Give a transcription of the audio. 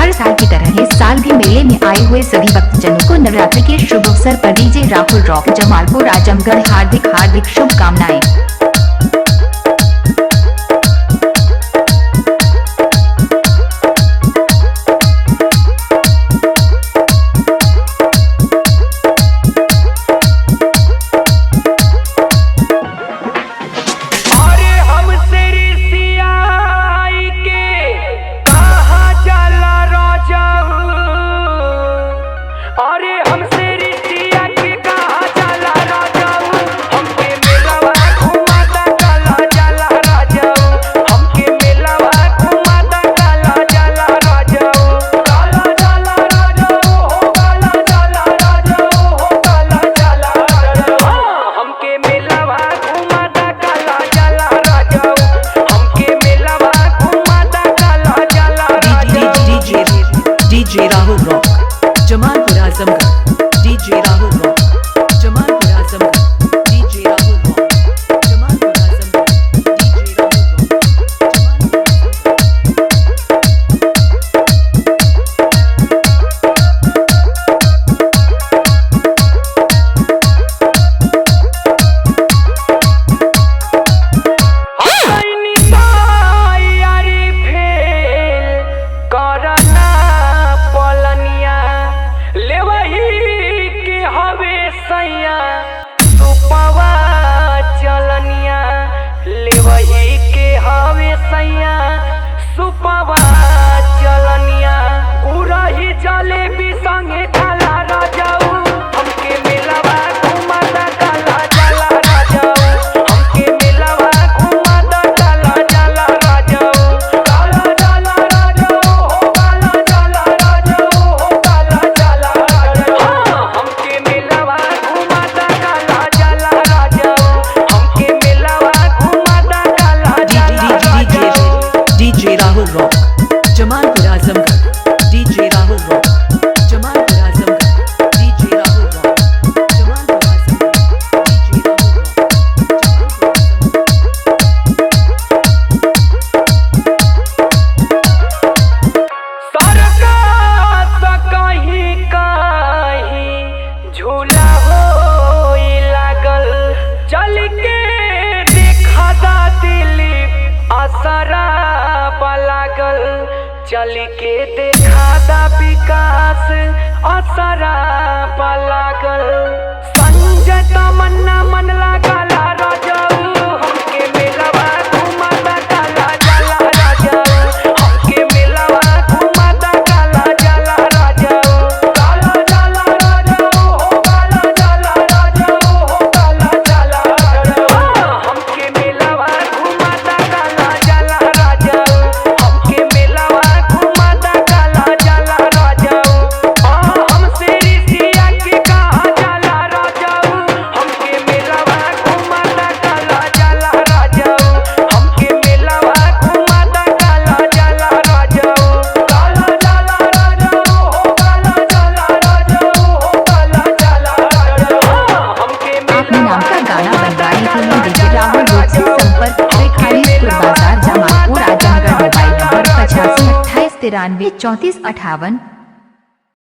हर साल की तरह इस साल भी मेले में आए हुए सभी भक्तजनों को नवरात्रि के शुभ अवसर पर डीजे राहुल रॉक जमालपुर आजमगढ़ हार्दिक शुभकामनाएं। DJ Rahul rock Jamalpur Azamgarh DJ Rahul rock Jamalpur Azamgarh DJ Rahul rock Jamalpur Azamgarh DJ सुपवा चलनिया उरही जलेबी संगे खाला राजाऊ हमके मिलवा घुमाता काला जाला राजाऊ हमके मिलवा घुमाता काला जाला राजाऊ काला जाला राजाऊ हो काला जाला राजाऊ हो काला जाला राजाऊ हमके मिलवा घुमाता काला जाला राजाऊ हमके मिलवा घुमाता काला जाला राजाऊ। DJ Rahul rock Jamalpur Azamgarh DJ Rahul rock Jamalpur Azamgarh DJ Rahul rock Jamalpur Azamgarh DJ कहीं कहीं झूला हो लागल चल के देखा दा दिलीप असरा लागल चल के देखा दा विकास असरा लागल संजय तमन्ना मन लागला राजाऊ हमके मिलवा घुमाता काला जाला राजाऊ हमके मिलवा घुमाता काला जाला राजाऊ काला जाला राजाऊ हो काला जाला राजाऊ हो काला जाला राजाऊ हमके मिलवा घुमाता काला जाला राजाऊ हमके मिलवा घुमाता काला जाला राजाऊ हमसे रिसिया के कहा जाला राजाऊ हमके मिलवा घुमाता काला जाला राजाऊ हमके मिलवा घुमाता काला जाला राजाऊ काला जाला राजाऊ हो काला जाला राजाऊ हो काला जाला राजाऊ हमके अपने नाम का गाना बनवाने के लिए डीजे राहुल रॉक से संपर्क करें। खालिसपुर बाजार जमालपुर आजमगढ़। Mobile number 85 28 93 34 58।